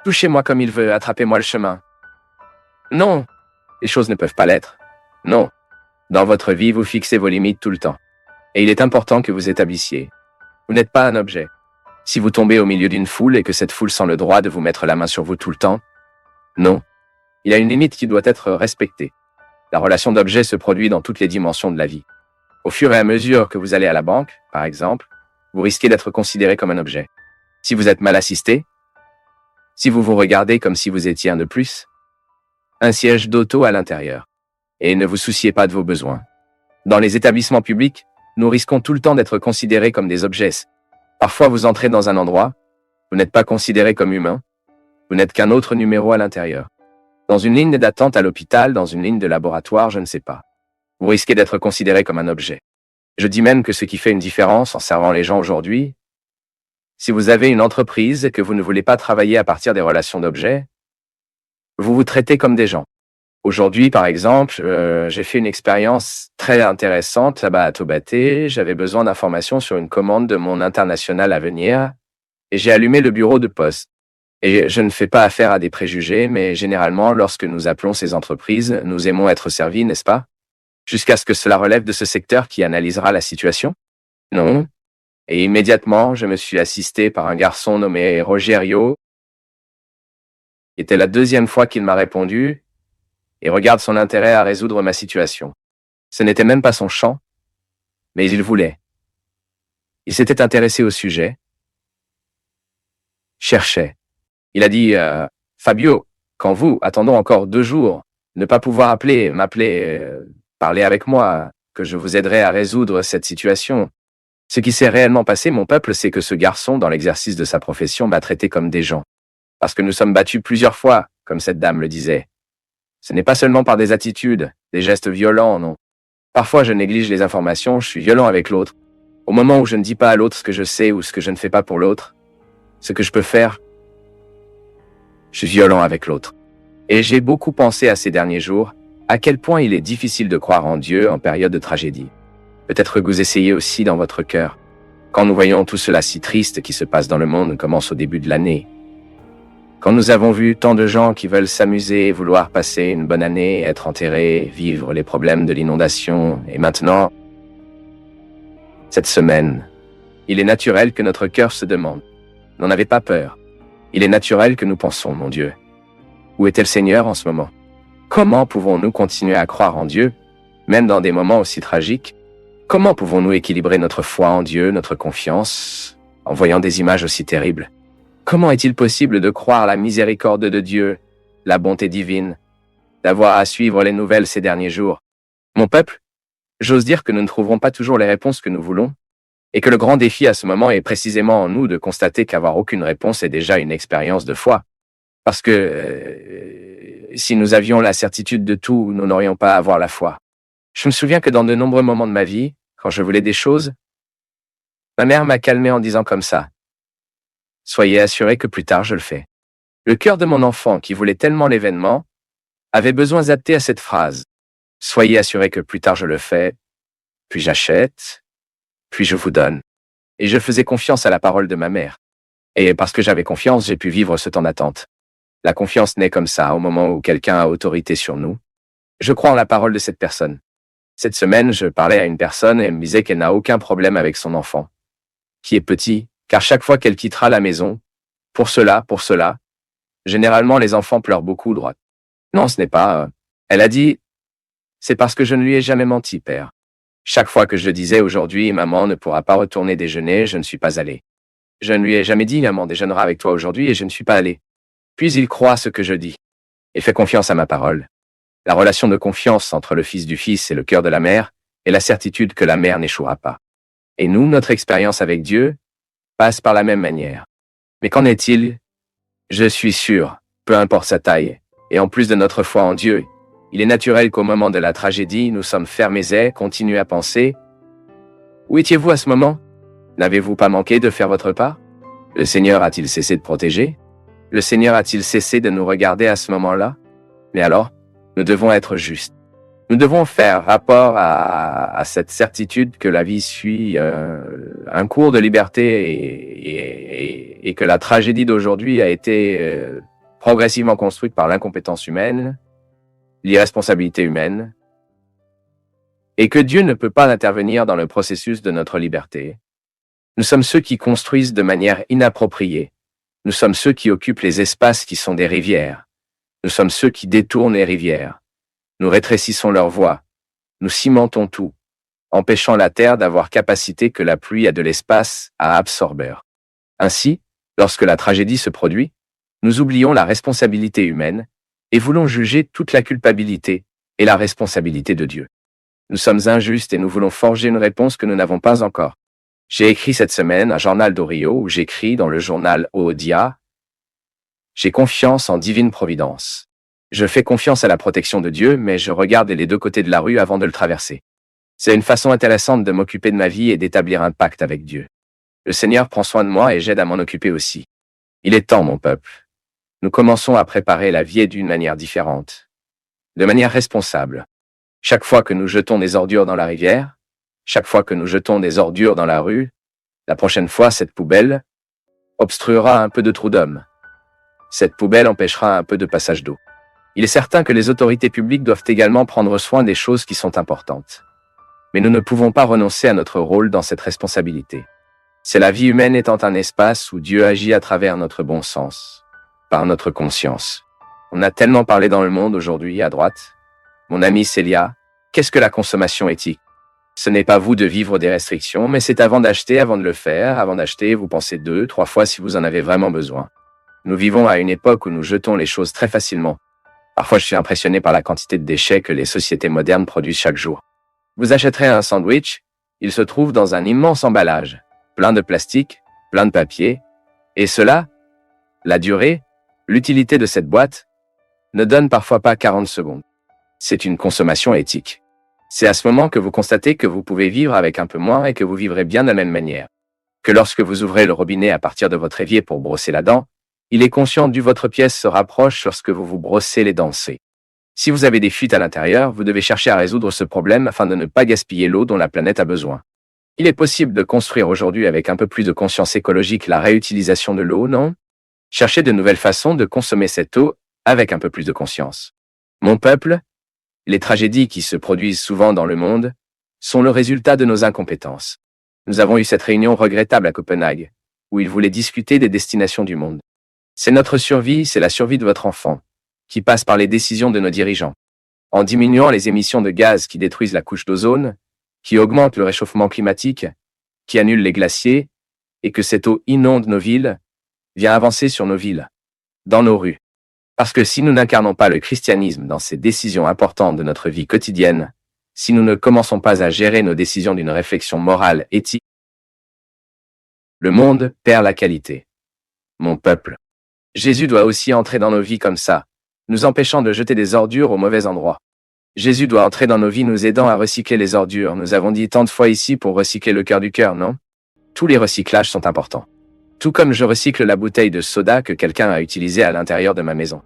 Touchez-moi comme il veut, attrapez-moi le chemin. Non, les choses ne peuvent pas l'être. Non. Dans votre vie, vous fixez vos limites tout le temps. Et il est important que vous établissiez. Vous n'êtes pas un objet. Si vous tombez au milieu d'une foule et que cette foule sent le droit de vous mettre la main sur vous tout le temps, non. Il y a une limite qui doit être respectée. La relation d'objet se produit dans toutes les dimensions de la vie. Au fur et à mesure que vous allez à la banque, par exemple, vous risquez d'être considéré comme un objet. Si vous êtes mal assisté, si vous vous regardez comme si vous étiez un de plus, un siège d'auto à l'intérieur. Et ne vous souciez pas de vos besoins. Dans les établissements publics, nous risquons tout le temps d'être considérés comme des objets. Parfois, vous entrez dans un endroit, vous n'êtes pas considéré comme humain, vous n'êtes qu'un autre numéro à l'intérieur. Dans une ligne d'attente à l'hôpital, dans une ligne de laboratoire, je ne sais pas. Vous risquez d'être considéré comme un objet. Je dis même que ce qui fait une différence en servant les gens aujourd'hui, si vous avez une entreprise et que vous ne voulez pas travailler à partir des relations d'objets, vous vous traitez comme des gens. Aujourd'hui, par exemple, j'ai fait une expérience très intéressante là-bas à Taubaté. J'avais besoin d'informations sur une commande de mon international à venir et j'ai allumé le bureau de poste. Et je ne fais pas affaire à des préjugés, mais généralement, lorsque nous appelons ces entreprises, nous aimons être servis, n'est-ce pas? Jusqu'à ce que cela relève de ce secteur qui analysera la situation? Non. Et immédiatement, je me suis assisté par un garçon nommé Rogerio. C'était la deuxième fois qu'il m'a répondu et regarde son intérêt à résoudre ma situation. Ce n'était même pas son champ, mais il voulait. Il s'était intéressé au sujet, cherchait. Il a dit Fabio, quand vous, attendons encore 2 jours, ne pas pouvoir m'appeler, parler avec moi, que je vous aiderai à résoudre cette situation. Ce qui s'est réellement passé, mon peuple, c'est que ce garçon, dans l'exercice de sa profession, m'a traité comme des gens. Parce que nous sommes battus plusieurs fois, comme cette dame le disait. Ce n'est pas seulement par des attitudes, des gestes violents, non. Parfois, je néglige les informations, je suis violent avec l'autre. Au moment où je ne dis pas à l'autre ce que je sais ou ce que je ne fais pas pour l'autre, ce que je peux faire, je suis violent avec l'autre. Et j'ai beaucoup pensé à ces derniers jours, à quel point il est difficile de croire en Dieu en période de tragédie. Peut-être que vous essayez aussi dans votre cœur. Quand nous voyons tout cela si triste qui se passe dans le monde commence au début de l'année. Quand nous avons vu tant de gens qui veulent s'amuser, vouloir passer une bonne année, être enterrés, vivre les problèmes de l'inondation, et maintenant, cette semaine, il est naturel que notre cœur se demande. N'en avez pas peur. Il est naturel que nous pensons, mon Dieu. Où est le Seigneur en ce moment? Comment pouvons-nous continuer à croire en Dieu, même dans des moments aussi tragiques? Comment pouvons-nous équilibrer notre foi en Dieu, notre confiance, en voyant des images aussi terribles? Comment est-il possible de croire la miséricorde de Dieu, la bonté divine, d'avoir à suivre les nouvelles ces derniers jours? Mon peuple, j'ose dire que nous ne trouverons pas toujours les réponses que nous voulons, et que le grand défi à ce moment est précisément en nous de constater qu'avoir aucune réponse est déjà une expérience de foi. Parce que si nous avions la certitude de tout, nous n'aurions pas à avoir la foi. Je me souviens que dans de nombreux moments de ma vie, quand je voulais des choses, ma mère m'a calmé en disant comme ça: soyez assurés que plus tard je le fais. Le cœur de mon enfant, qui voulait tellement l'événement, avait besoin d'adapter à cette phrase. Soyez assurés que plus tard je le fais, puis j'achète, puis je vous donne. Et je faisais confiance à la parole de ma mère. Et parce que j'avais confiance, j'ai pu vivre ce temps d'attente. La confiance naît comme ça, au moment où quelqu'un a autorité sur nous. Je crois en la parole de cette personne. Cette semaine, je parlais à une personne et elle me disait qu'elle n'a aucun problème avec son enfant, qui est petit, car chaque fois qu'elle quittera la maison, pour cela, généralement les enfants pleurent beaucoup, droite. Non, ce n'est pas... Elle a dit, c'est parce que je ne lui ai jamais menti, père. Chaque fois que je disais aujourd'hui, maman ne pourra pas retourner déjeuner, je ne suis pas allé. Je ne lui ai jamais dit, maman déjeunera avec toi aujourd'hui et je ne suis pas allé. Puis il croit ce que je dis et fait confiance à ma parole. La relation de confiance entre le fils du fils et le cœur de la mère est la certitude que la mère n'échouera pas. Et nous, notre expérience avec Dieu passe par la même manière. Mais qu'en est-il? Je suis sûr, peu importe sa taille, et en plus de notre foi en Dieu, il est naturel qu'au moment de la tragédie, nous sommes fermés et continuons à penser. Où étiez-vous à ce moment? N'avez-vous pas manqué de faire votre part? Le Seigneur a-t-il cessé de protéger? Le Seigneur a-t-il cessé de nous regarder à ce moment-là? Mais alors, nous devons être justes. Nous devons faire rapport à cette certitude que la vie suit un cours de liberté et que la tragédie d'aujourd'hui a été progressivement construite par l'incompétence humaine, l'irresponsabilité humaine, et que Dieu ne peut pas intervenir dans le processus de notre liberté. Nous sommes ceux qui construisent de manière inappropriée. Nous sommes ceux qui occupent les espaces qui sont des rivières. Nous sommes ceux qui détournent les rivières. Nous rétrécissons leurs voies. Nous cimentons tout, empêchant la terre d'avoir capacité que la pluie a de l'espace à absorber. Ainsi, lorsque la tragédie se produit, nous oublions la responsabilité humaine et voulons juger toute la culpabilité et la responsabilité de Dieu. Nous sommes injustes et nous voulons forger une réponse que nous n'avons pas encore. J'ai écrit cette semaine un journal d'Orio où j'écris dans le journal Oodia « J'ai confiance en divine providence. Je fais confiance à la protection de Dieu, mais je regarde les deux côtés de la rue avant de le traverser. C'est une façon intéressante de m'occuper de ma vie et d'établir un pacte avec Dieu. Le Seigneur prend soin de moi et j'aide à m'en occuper aussi. Il est temps, mon peuple. Nous commençons à préparer la vie d'une manière différente, de manière responsable. Chaque fois que nous jetons des ordures dans la rivière, chaque fois que nous jetons des ordures dans la rue, la prochaine fois, cette poubelle obstruera un peu de trou d'homme. Cette poubelle empêchera un peu de passage d'eau. Il est certain que les autorités publiques doivent également prendre soin des choses qui sont importantes. Mais nous ne pouvons pas renoncer à notre rôle dans cette responsabilité. C'est la vie humaine étant un espace où Dieu agit à travers notre bon sens, par notre conscience. On a tellement parlé dans le monde aujourd'hui, à droite. Mon ami Célia, qu'est-ce que la consommation éthique? Ce n'est pas vous de vivre des restrictions, mais c'est avant d'acheter, avant de le faire. Avant d'acheter, vous pensez 2, 3 fois si vous en avez vraiment besoin. Nous vivons à une époque où nous jetons les choses très facilement. Parfois, je suis impressionné par la quantité de déchets que les sociétés modernes produisent chaque jour. Vous achèterez un sandwich, il se trouve dans un immense emballage, plein de plastique, plein de papier, et cela, la durée, l'utilité de cette boîte, ne donne parfois pas 40 secondes. C'est une consommation éthique. C'est à ce moment que vous constatez que vous pouvez vivre avec un peu moins et que vous vivrez bien de la même manière. Que lorsque vous ouvrez le robinet à partir de votre évier pour brosser la dent, il est conscient du votre pièce se rapproche lorsque vous vous brossez les dents. Si vous avez des fuites à l'intérieur, vous devez chercher à résoudre ce problème afin de ne pas gaspiller l'eau dont la planète a besoin. Il est possible de construire aujourd'hui avec un peu plus de conscience écologique la réutilisation de l'eau, non? Cherchez de nouvelles façons de consommer cette eau avec un peu plus de conscience. Mon peuple, les tragédies qui se produisent souvent dans le monde sont le résultat de nos incompétences. Nous avons eu cette réunion regrettable à Copenhague, où ils voulaient discuter des destinations du monde. C'est notre survie, c'est la survie de votre enfant, qui passe par les décisions de nos dirigeants. En diminuant les émissions de gaz qui détruisent la couche d'ozone, qui augmentent le réchauffement climatique, qui annulent les glaciers, et que cette eau inonde nos villes, vient avancer sur nos villes, dans nos rues. Parce que si nous n'incarnons pas le christianisme dans ces décisions importantes de notre vie quotidienne, si nous ne commençons pas à gérer nos décisions d'une réflexion morale, éthique, le monde perd la qualité. Mon peuple. Jésus doit aussi entrer dans nos vies comme ça, nous empêchant de jeter des ordures au mauvais endroit. Jésus doit entrer dans nos vies nous aidant à recycler les ordures. Nous avons dit tant de fois ici pour recycler le cœur du cœur, non? Tous les recyclages sont importants. Tout comme je recycle la bouteille de soda que quelqu'un a utilisée à l'intérieur de ma maison.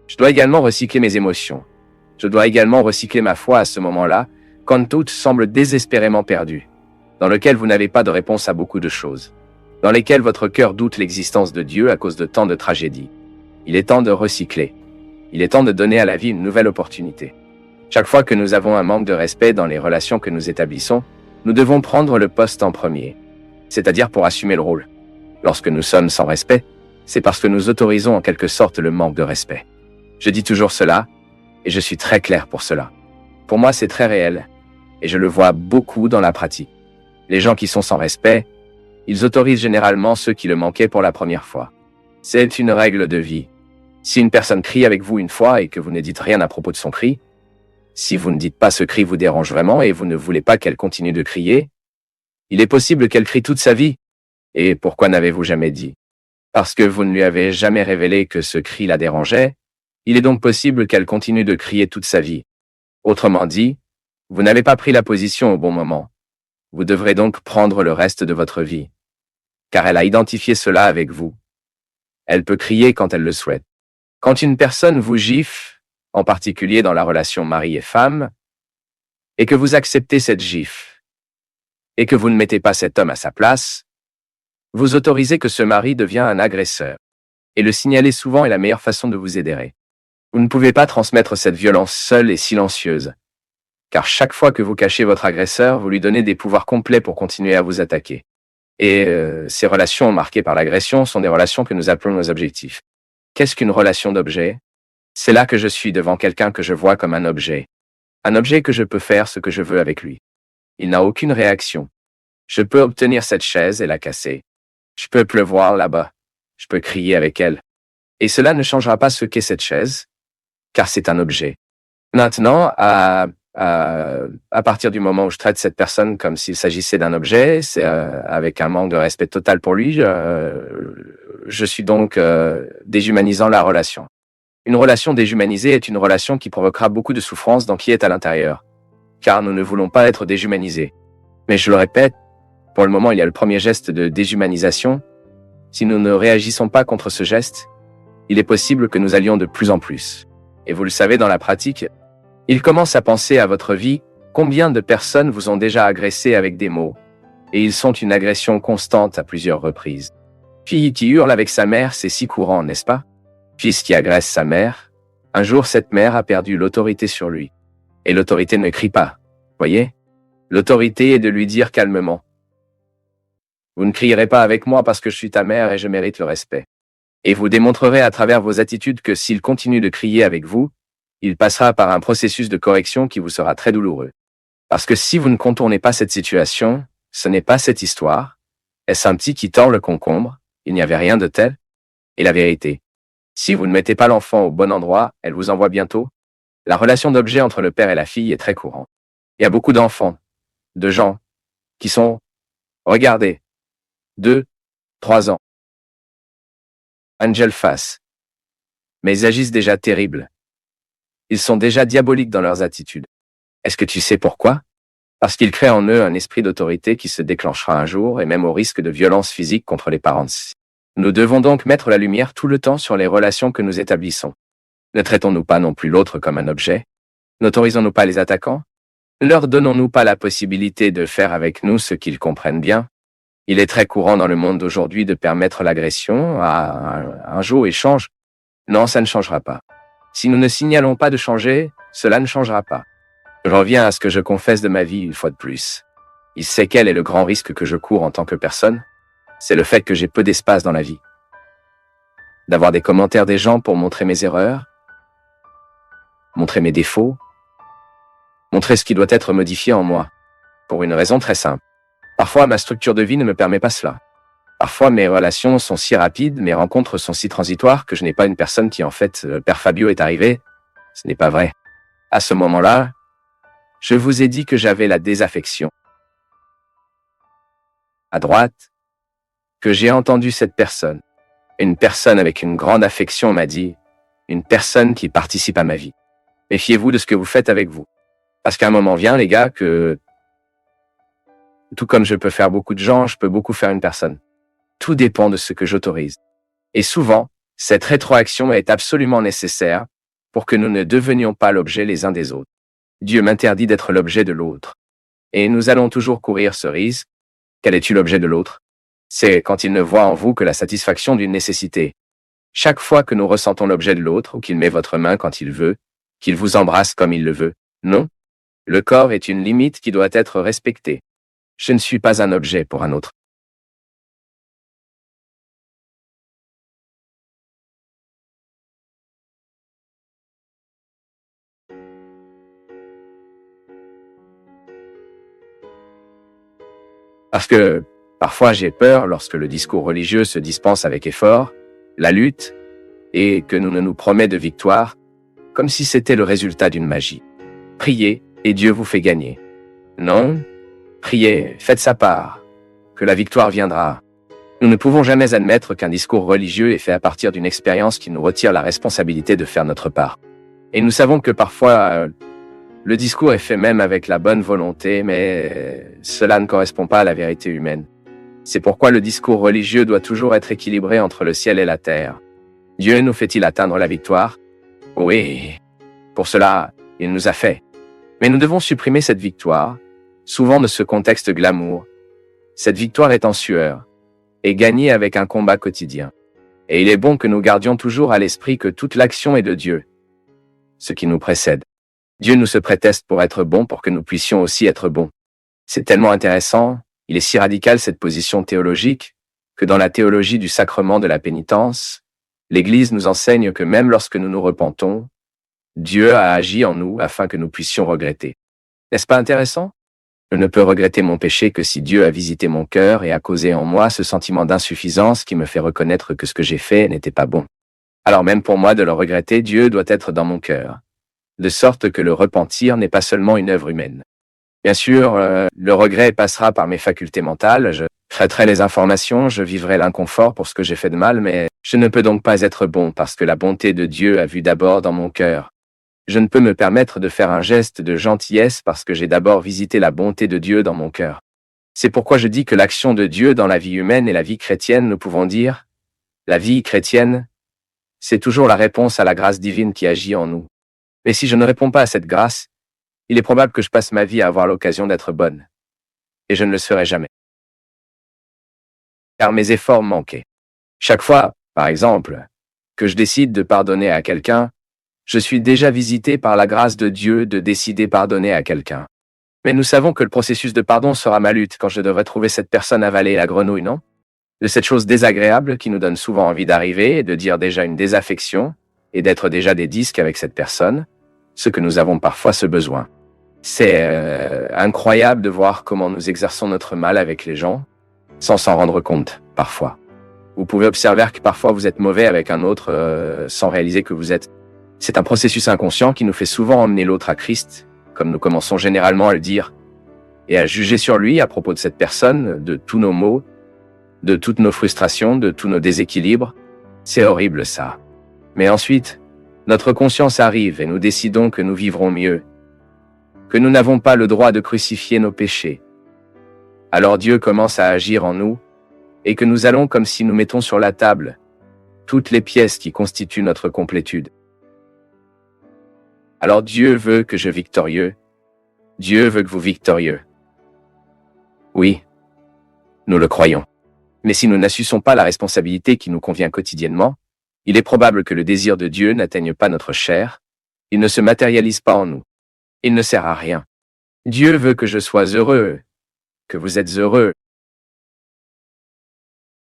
Je dois également recycler mes émotions. Je dois également recycler ma foi à ce moment-là, quand tout semble désespérément perdu, dans lequel vous n'avez pas de réponse à beaucoup de choses, dans lesquelles votre cœur doute l'existence de Dieu à cause de tant de tragédies. Il est temps de recycler. Il est temps de donner à la vie une nouvelle opportunité. Chaque fois que nous avons un manque de respect dans les relations que nous établissons, nous devons prendre le poste en premier, c'est-à-dire pour assumer le rôle. Lorsque nous sommes sans respect, c'est parce que nous autorisons en quelque sorte le manque de respect. Je dis toujours cela, et je suis très clair pour cela. Pour moi, c'est très réel, et je le vois beaucoup dans la pratique. Les gens qui sont sans respect, ils autorisent généralement ceux qui le manquaient pour la première fois. C'est une règle de vie. Si une personne crie avec vous une fois et que vous ne dites rien à propos de son cri, si vous ne dites pas ce cri vous dérange vraiment et vous ne voulez pas qu'elle continue de crier, il est possible qu'elle crie toute sa vie. Et pourquoi n'avez-vous jamais dit? Parce que vous ne lui avez jamais révélé que ce cri la dérangeait, il est donc possible qu'elle continue de crier toute sa vie. Autrement dit, vous n'avez pas pris la position au bon moment. Vous devrez donc prendre le reste de votre vie. Car elle a identifié cela avec vous. Elle peut crier quand elle le souhaite. Quand une personne vous gifle, en particulier dans la relation mari et femme, et que vous acceptez cette gifle, et que vous ne mettez pas cet homme à sa place, vous autorisez que ce mari devient un agresseur. Et le signaler souvent est la meilleure façon de vous aider. Vous ne pouvez pas transmettre cette violence seule et silencieuse. Car chaque fois que vous cachez votre agresseur, vous lui donnez des pouvoirs complets pour continuer à vous attaquer. Et ces relations marquées par l'agression sont des relations que nous appelons nos objectifs. Qu'est-ce qu'une relation d'objet? C'est là que je suis devant quelqu'un que je vois comme un objet. Un objet que je peux faire ce que je veux avec lui. Il n'a aucune réaction. Je peux obtenir cette chaise et la casser. Je peux pleuvoir là-bas. Je peux crier avec elle. Et cela ne changera pas ce qu'est cette chaise, car c'est un objet. Maintenant, à partir du moment où je traite cette personne comme s'il s'agissait d'un objet, c'est avec un manque de respect total pour lui, je suis donc déshumanisant la relation. Une relation déshumanisée est une relation qui provoquera beaucoup de souffrance dans qui est à l'intérieur, car nous ne voulons pas être déshumanisés. Mais je le répète, pour le moment, il y a le premier geste de déshumanisation. Si nous ne réagissons pas contre ce geste, il est possible que nous allions de plus en plus. Et vous le savez, dans la pratique, il commence à penser à votre vie, combien de personnes vous ont déjà agressé avec des mots. Et ils sont une agression constante à plusieurs reprises. Fille qui hurle avec sa mère, c'est si courant, n'est-ce pas? Fils qui agresse sa mère, un jour cette mère a perdu l'autorité sur lui. Et l'autorité ne crie pas, voyez? L'autorité est de lui dire calmement. Vous ne crierez pas avec moi parce que je suis ta mère et je mérite le respect. Et vous démontrerez à travers vos attitudes que s'il continue de crier avec vous, il passera par un processus de correction qui vous sera très douloureux. Parce que si vous ne contournez pas cette situation, ce n'est pas cette histoire. Est-ce un petit qui tord le concombre? Il n'y avait rien de tel. Et la vérité. Si vous ne mettez pas l'enfant au bon endroit, elle vous envoie bientôt. La relation d'objet entre le père et la fille est très courante. Il y a beaucoup d'enfants, de gens, qui sont, regardez, 2, 3 ans. Angel face. Mais ils agissent déjà terribles. Ils sont déjà diaboliques dans leurs attitudes. Est-ce que tu sais pourquoi? Parce qu'ils créent en eux un esprit d'autorité qui se déclenchera un jour et même au risque de violence physique contre les parents. Nous devons donc mettre la lumière tout le temps sur les relations que nous établissons. Ne traitons-nous pas non plus l'autre comme un objet? N'autorisons-nous pas les attaquants? Ne leur donnons-nous pas la possibilité de faire avec nous ce qu'ils comprennent bien? Il est très courant dans le monde d'aujourd'hui de permettre l'agression à un jour il change. Non, ça ne changera pas. Si nous ne signalons pas de changer, cela ne changera pas. Je reviens à ce que je confesse de ma vie une fois de plus. Il sait quel est le grand risque que je cours en tant que personne? C'est le fait que j'ai peu d'espace dans la vie. D'avoir des commentaires des gens pour montrer mes erreurs, montrer mes défauts, montrer ce qui doit être modifié en moi. Pour une raison très simple. Parfois, ma structure de vie ne me permet pas cela. Parfois, mes relations sont si rapides, mes rencontres sont si transitoires que je n'ai pas une personne qui, en fait, Père Fabio est arrivé. Ce n'est pas vrai. À ce moment-là, je vous ai dit que j'avais la désaffection. À droite, que j'ai entendu cette personne. Une personne avec une grande affection m'a dit, une personne qui participe à ma vie. Méfiez-vous de ce que vous faites avec vous. Parce qu'à un moment vient, les gars, que tout comme je peux faire beaucoup de gens, je peux beaucoup faire une personne. Tout dépend de ce que j'autorise. Et souvent, cette rétroaction est absolument nécessaire pour que nous ne devenions pas l'objet les uns des autres. Dieu m'interdit d'être l'objet de l'autre. Et nous allons toujours courir ce risque. Quel est-tu l'objet de l'autre? C'est quand il ne voit en vous que la satisfaction d'une nécessité. Chaque fois que nous ressentons l'objet de l'autre ou qu'il met votre main quand il veut, qu'il vous embrasse comme il le veut, non. Le corps est une limite qui doit être respectée. Je ne suis pas un objet pour un autre. Parce que parfois j'ai peur lorsque le discours religieux se dispense avec effort, la lutte, et que nous ne nous promet de victoire, comme si c'était le résultat d'une magie. Priez et Dieu vous fait gagner. Non, priez, faites sa part, que la victoire viendra. Nous ne pouvons jamais admettre qu'un discours religieux est fait à partir d'une expérience qui nous retire la responsabilité de faire notre part. Et nous savons que parfois, le discours est fait même avec la bonne volonté, mais cela ne correspond pas à la vérité humaine. C'est pourquoi le discours religieux doit toujours être équilibré entre le ciel et la terre. Dieu nous fait-il atteindre la victoire? Oui. Pour cela, il nous a fait. Mais nous devons supprimer cette victoire, souvent de ce contexte glamour. Cette victoire est en sueur, et gagnée avec un combat quotidien. Et il est bon que nous gardions toujours à l'esprit que toute l'action est de Dieu, ce qui nous précède. Dieu nous se préteste pour être bons pour que nous puissions aussi être bons. C'est tellement intéressant, il est si radical cette position théologique, que dans la théologie du sacrement de la pénitence, l'Église nous enseigne que même lorsque nous nous repentons, Dieu a agi en nous afin que nous puissions regretter. N'est-ce pas intéressant? Je ne peux regretter mon péché que si Dieu a visité mon cœur et a causé en moi ce sentiment d'insuffisance qui me fait reconnaître que ce que j'ai fait n'était pas bon. Alors même pour moi de le regretter, Dieu doit être dans mon cœur, de sorte que le repentir n'est pas seulement une œuvre humaine. Bien sûr, le regret passera par mes facultés mentales, je traiterai les informations, je vivrai l'inconfort pour ce que j'ai fait de mal, mais je ne peux donc pas être bon parce que la bonté de Dieu a vu d'abord dans mon cœur. Je ne peux me permettre de faire un geste de gentillesse parce que j'ai d'abord visité la bonté de Dieu dans mon cœur. C'est pourquoi je dis que l'action de Dieu dans la vie humaine et la vie chrétienne, nous pouvons dire, la vie chrétienne, c'est toujours la réponse à la grâce divine qui agit en nous. Mais si je ne réponds pas à cette grâce, il est probable que je passe ma vie à avoir l'occasion d'être bonne. Et je ne le serai jamais. Car mes efforts manquaient. Chaque fois, par exemple, que je décide de pardonner à quelqu'un, je suis déjà visité par la grâce de Dieu de décider pardonner à quelqu'un. Mais nous savons que le processus de pardon sera ma lutte quand je devrais trouver cette personne avalée la grenouille, non? De cette chose désagréable qui nous donne souvent envie d'arriver et de dire déjà une désaffection et d'être déjà des disques avec cette personne, ce que nous avons parfois ce besoin. C'est incroyable de voir comment nous exerçons notre mal avec les gens sans s'en rendre compte, parfois. Vous pouvez observer que parfois vous êtes mauvais avec un autre sans réaliser que vous êtes. C'est un processus inconscient qui nous fait souvent emmener l'autre à Christ, comme nous commençons généralement à le dire, et à juger sur lui à propos de cette personne, de tous nos maux, de toutes nos frustrations, de tous nos déséquilibres. C'est horrible ça. Mais ensuite, notre conscience arrive et nous décidons que nous vivrons mieux, que nous n'avons pas le droit de crucifier nos péchés. Alors Dieu commence à agir en nous, et que nous allons comme si nous mettons sur la table toutes les pièces qui constituent notre complétude. Alors Dieu veut que je victorieux. Dieu veut que vous victorieux. Oui, nous le croyons. Mais si nous n'assumons pas la responsabilité qui nous convient quotidiennement, il est probable que le désir de Dieu n'atteigne pas notre chair, il ne se matérialise pas en nous. Il ne sert à rien. Dieu veut que je sois heureux, que vous êtes heureux.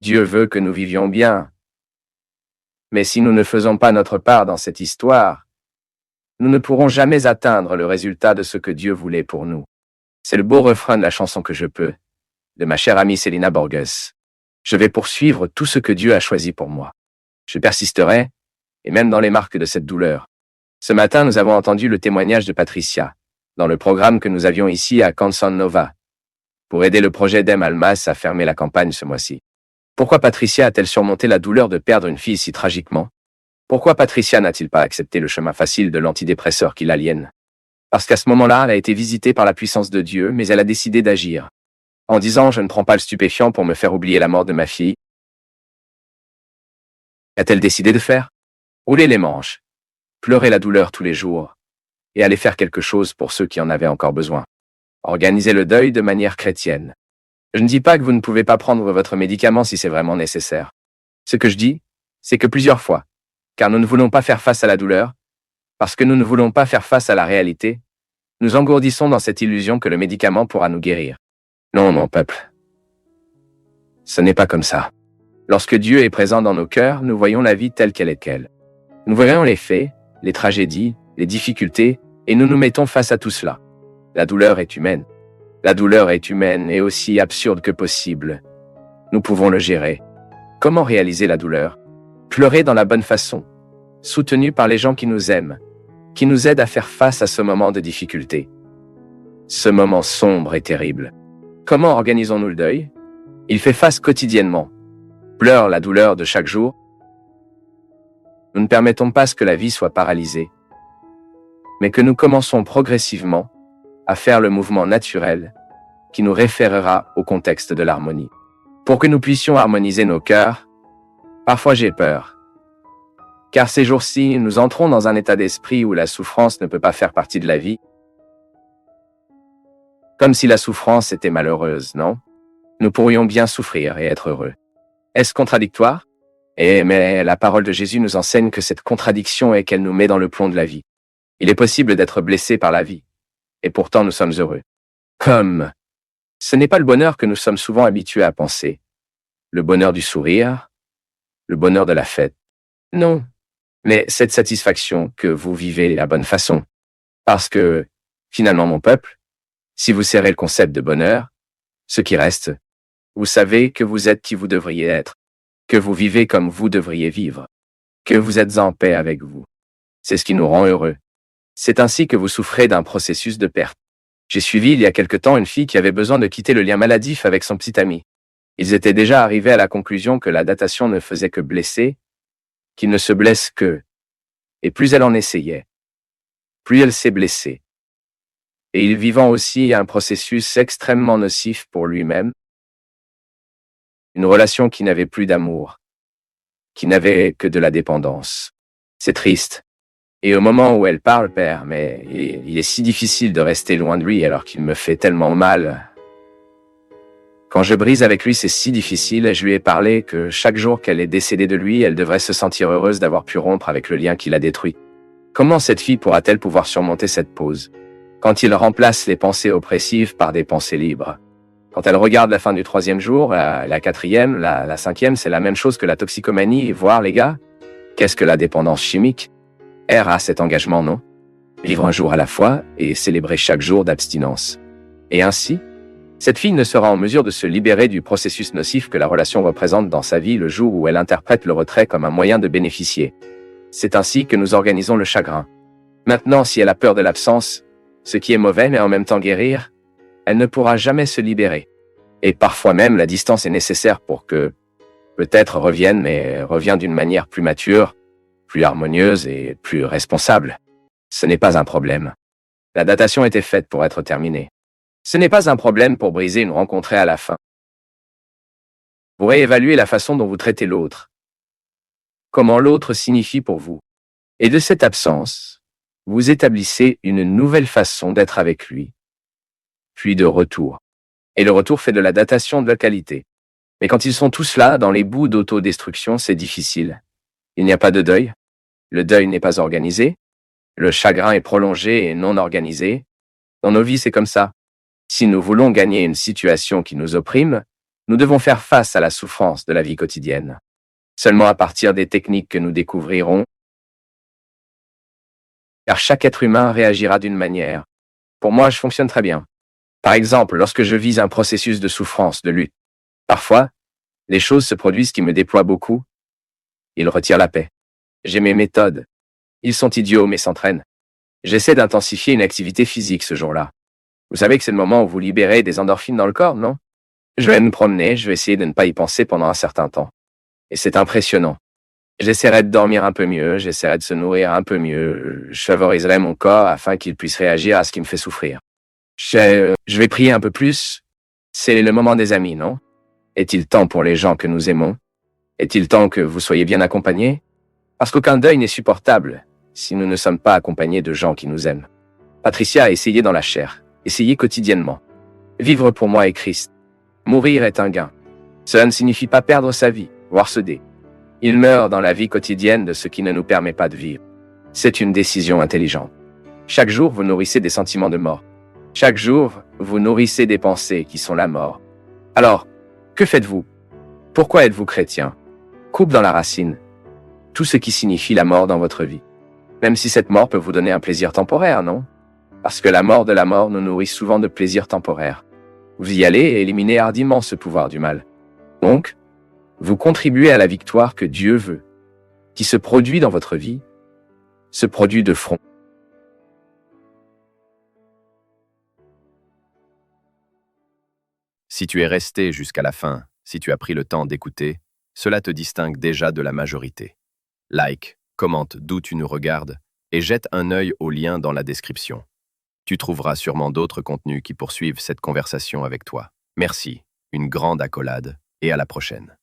Dieu veut que nous vivions bien. Mais si nous ne faisons pas notre part dans cette histoire, nous ne pourrons jamais atteindre le résultat de ce que Dieu voulait pour nous. C'est le beau refrain de la chanson Que je peux, de ma chère amie Selina Borges. Je vais poursuivre tout ce que Dieu a choisi pour moi. Je persisterai, et même dans les marques de cette douleur. Ce matin, nous avons entendu le témoignage de Patricia, dans le programme que nous avions ici à Canson Nova, pour aider le projet d'Em Almas à fermer la campagne ce mois-ci. Pourquoi Patricia a-t-elle surmonté la douleur de perdre une fille si tragiquement? Pourquoi Patricia n'a-t-il pas accepté le chemin facile de l'antidépresseur qui l'aliène? Parce qu'à ce moment-là, elle a été visitée par la puissance de Dieu, mais elle a décidé d'agir. En disant « Je ne prends pas le stupéfiant pour me faire oublier la mort de ma fille ». Qu'a-t-elle décidé de faire? Rouler les manches, pleurer la douleur tous les jours, et aller faire quelque chose pour ceux qui en avaient encore besoin. Organiser le deuil de manière chrétienne. Je ne dis pas que vous ne pouvez pas prendre votre médicament si c'est vraiment nécessaire. Ce que je dis, c'est que plusieurs fois, car nous ne voulons pas faire face à la douleur, parce que nous ne voulons pas faire face à la réalité, nous engourdissons dans cette illusion que le médicament pourra nous guérir. Non, mon peuple. Ce n'est pas comme ça. Lorsque Dieu est présent dans nos cœurs, nous voyons la vie telle qu'elle est qu'elle. Nous voyons les faits, les tragédies, les difficultés, et nous nous mettons face à tout cela. La douleur est humaine. La douleur est humaine et aussi absurde que possible. Nous pouvons le gérer. Comment réaliser la douleur? Pleurer dans la bonne façon, soutenu par les gens qui nous aiment, qui nous aident à faire face à ce moment de difficulté. Ce moment sombre et terrible. Comment organisons-nous le deuil? Il fait face quotidiennement. Pleure la douleur de chaque jour. Nous ne permettons pas que la vie soit paralysée, mais que nous commençons progressivement à faire le mouvement naturel qui nous référera au contexte de l'harmonie. Pour que nous puissions harmoniser nos cœurs, parfois j'ai peur. Car ces jours-ci, nous entrons dans un état d'esprit où la souffrance ne peut pas faire partie de la vie. Comme si la souffrance était malheureuse, non? Nous pourrions bien souffrir et être heureux. Est-ce contradictoire? Mais la parole de Jésus nous enseigne que cette contradiction est qu'elle nous met dans le plomb de la vie. Il est possible d'être blessé par la vie, et pourtant nous sommes heureux. Comme ce n'est pas le bonheur que nous sommes souvent habitués à penser. Le bonheur du sourire, le bonheur de la fête. Non, mais cette satisfaction que vous vivez de la bonne façon. Parce que, finalement, mon peuple, si vous serrez le concept de bonheur, ce qui reste, vous savez que vous êtes qui vous devriez être, que vous vivez comme vous devriez vivre, que vous êtes en paix avec vous. C'est ce qui nous rend heureux. C'est ainsi que vous souffrez d'un processus de perte. J'ai suivi il y a quelque temps une fille qui avait besoin de quitter le lien maladif avec son petit ami. Ils étaient déjà arrivés à la conclusion que la datation ne faisait que blesser, qu'il ne se blesse que. Et plus elle en essayait, plus elle s'est blessée. Et il vivant aussi un processus extrêmement nocif pour lui-même, une relation qui n'avait plus d'amour, qui n'avait que de la dépendance. C'est triste. Et au moment où elle parle, père, mais il est si difficile de rester loin de lui alors qu'il me fait tellement mal. Quand je brise avec lui, c'est si difficile, et je lui ai parlé que chaque jour qu'elle est décédée de lui, elle devrait se sentir heureuse d'avoir pu rompre avec le lien qui l'a détruit. Comment cette fille pourra-t-elle pouvoir surmonter cette pause? Quand il remplace les pensées oppressives par des pensées libres. Quand elle regarde la fin du 3e jour, la 4e, la 5e, c'est la même chose que la toxicomanie, et voir les gars, qu'est-ce que la dépendance chimique? R a cet engagement, non? Vivre un jour à la fois et célébrer chaque jour d'abstinence. Et ainsi, cette fille ne sera en mesure de se libérer du processus nocif que la relation représente dans sa vie le jour où elle interprète le retrait comme un moyen de bénéficier. C'est ainsi que nous organisons le chagrin. Maintenant, si elle a peur de l'absence, ce qui est mauvais mais en même temps guérir, elle ne pourra jamais se libérer. Et parfois même, la distance est nécessaire pour que, peut-être revienne, mais revient d'une manière plus mature, plus harmonieuse et plus responsable. Ce n'est pas un problème. La datation était faite pour être terminée. Ce n'est pas un problème pour briser une rencontre à la fin. Vous réévaluez la façon dont vous traitez l'autre. Comment l'autre signifie pour vous. Et de cette absence, vous établissez une nouvelle façon d'être avec lui. Puis de retour. Et le retour fait de la datation de la qualité. Mais quand ils sont tous là, dans les bouts d'autodestruction, c'est difficile. Il n'y a pas de deuil. Le deuil n'est pas organisé. Le chagrin est prolongé et non organisé. Dans nos vies, c'est comme ça. Si nous voulons gagner une situation qui nous opprime, nous devons faire face à la souffrance de la vie quotidienne. Seulement à partir des techniques que nous découvrirons, car chaque être humain réagira d'une manière. Pour moi, je fonctionne très bien. Par exemple, lorsque je vis un processus de souffrance, de lutte. Parfois, les choses se produisent qui me déploient beaucoup. Ils retirent la paix. J'ai mes méthodes. Ils sont idiots mais s'entraînent. J'essaie d'intensifier une activité physique ce jour-là. Vous savez que c'est le moment où vous libérez des endorphines dans le corps, non? Je vais me promener, je vais essayer de ne pas y penser pendant un certain temps. Et c'est impressionnant. J'essaierai de dormir un peu mieux, j'essaierai de se nourrir un peu mieux, je favoriserai mon corps afin qu'il puisse réagir à ce qui me fait souffrir. Je vais prier un peu plus. C'est le moment des amis, non? Est-il temps pour les gens que nous aimons? Est-il temps que vous soyez bien accompagnés? Parce qu'aucun deuil n'est supportable si nous ne sommes pas accompagnés de gens qui nous aiment. Patricia a essayé dans la chair, essayé quotidiennement. Vivre pour moi est Christ. Mourir est un gain. Cela ne signifie pas perdre sa vie, voire céder. Il meurt dans la vie quotidienne de ce qui ne nous permet pas de vivre. C'est une décision intelligente. Chaque jour, vous nourrissez des sentiments de mort. Chaque jour, vous nourrissez des pensées qui sont la mort. Alors, que faites-vous? Pourquoi êtes-vous chrétien? Coupe dans la racine tout ce qui signifie la mort dans votre vie. Même si cette mort peut vous donner un plaisir temporaire, non? Parce que la mort de la mort nous nourrit souvent de plaisirs temporaires. Vous y allez et éliminez hardiment ce pouvoir du mal. Donc, vous contribuez à la victoire que Dieu veut, qui se produit dans votre vie, se produit de front. Si tu es resté jusqu'à la fin, si tu as pris le temps d'écouter, cela te distingue déjà de la majorité. Like, commente d'où tu nous regardes et jette un œil au lien dans la description. Tu trouveras sûrement d'autres contenus qui poursuivent cette conversation avec toi. Merci, une grande accolade et à la prochaine.